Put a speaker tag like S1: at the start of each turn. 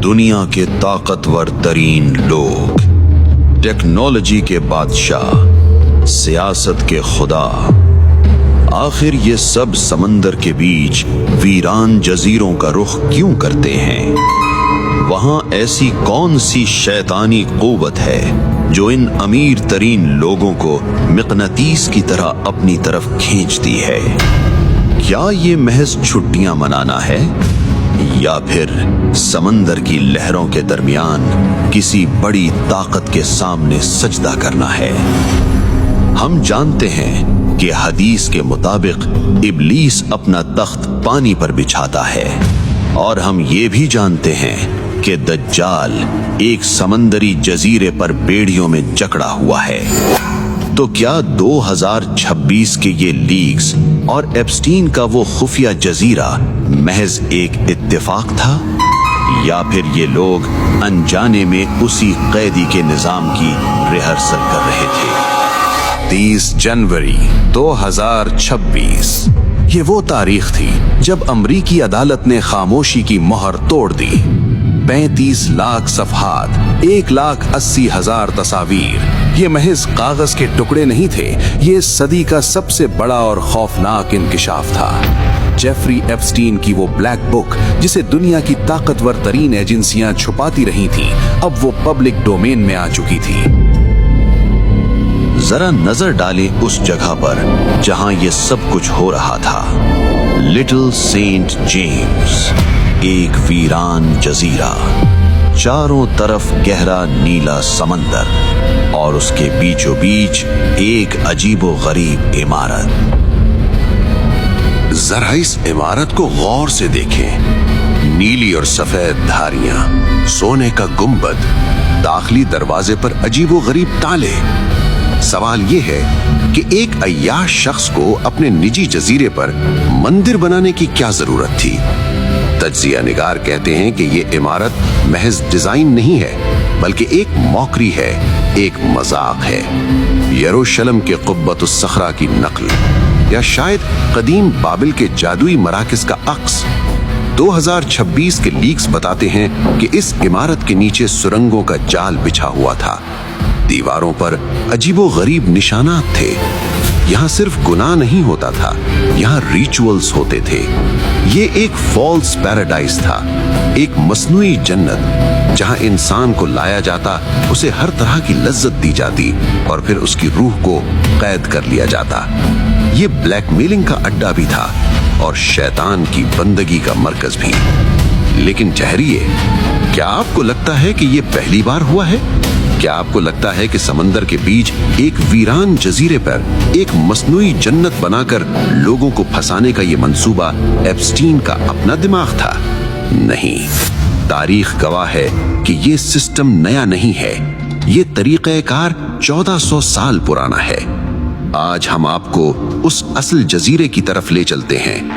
S1: दुनिया के ताकतवर तरीन लोग, टेक्नोलॉजी के बादशाह, सियासत के खुदा, आखिर ये सब समंदर के बीच वीरान जजीरों का रुख क्यों करते हैं? वहां ऐसी कौन सी शैतानी कुव्वत है जो इन अमीर तरीन लोगों को मिकनातीस की तरह अपनी तरफ खींचती है? क्या ये महज छुट्टियां मनाना है या फिर समंदर की लहरों के दरमियान किसी बड़ी ताकत के सामने सजदा करना है? हम जानते हैं कि हदीस के मुताबिक इब्लीस अपना तख्त पानी पर बिछाता है, और हम ये भी जानते हैं कि दज्जाल एक समंदरी जजीरे पर बेड़ियों में जकड़ा हुआ है। तो क्या 2026 के ये लीक्स और एप्स्टीन का वो खुफिया जजीरा महज एक इत्तेफाक था, या फिर ये लोग अनजाने में उसी कैदी के निजाम की रिहर्सल कर रहे थे? 30 जनवरी 2026 ये वो तारीख थी जब अमरीकी अदालत ने खामोशी की मोहर तोड़ दी। 35 लाख सफहात, 1,80,000 तस्वीर, ये महज कागज के टुकड़े नहीं थे, ये सदी का सबसे बड़ा और खौफनाक इंकिशाफ था। जेफरी एप्स्टीन की वो ब्लैक बुक जिसे दुनिया की ताकतवर तरीन एजेंसियां छुपाती रही थीं, अब वो पब्लिक डोमेन में आ चुकी थी। जरा नजर डालें उस जगह पर जहां ये सब कुछ हो रहा था। लिटिल सेंट जेम्स, एक वीरान जजीरा, चारों तरफ गहरा नीला समंदर और उसके बीचों बीच एक अजीबो-गरीब इमारत। जरा इस इमारत को गौर से देखें। नीली और सफेद धारियां, सोने का गुंबद, दाखिली दरवाजे पर अजीबो-गरीब ताले। सवाल यह है कि एक अय्याश शख्स को अपने निजी जजीरे पर मंदिर बनाने की क्या जरूरत थी? तज्जिया निगार कहते हैं कि ये इमारत महज डिजाइन नहीं है, बल्कि एक मौकरी है, एक मजाक है। यरूशलेम के कुब्बतुस सखरा की नकल, या शायद कदीम बाबिल के जादुई मराकिज का अक्स। 2026 के लीक्स बताते हैं कि इस इमारत के नीचे सुरंगों का जाल बिछा हुआ था। दीवारों पर अजीबो गरीब निशानात थे। यहाँ सिर्फ गुनाह नहीं होता था, यहाँ रिचुअल्स होते थे। ये एक फॉल्स पैराडाइज था, एक मसनूई जन्नत जहाँ इंसान को लाया जाता, उसे हर तरह की लज्जत दी जाती और फिर उसकी रूह को कैद कर लिया जाता। ये ब्लैकमेलिंग का अड्डा भी था और शैतान की बंदगी का मरकज भी। लेकिन ठहरिए, क्या आपको लगता है कि ये पहली बार हुआ है? क्या आपको लगता है कि समंदर के बीच एक वीरान जजीरे पर एक मसनूई जन्नत बनाकर लोगों को फंसाने का ये मंसूबा एप्स्टीन का अपना दिमाग था? नहीं, तारीख गवाह है कि ये सिस्टम नया नहीं है। ये तरीक़ेकार 1400 साल पुराना है। आज हम आपको उस असल जजीरे की तरफ ले चलते हैं,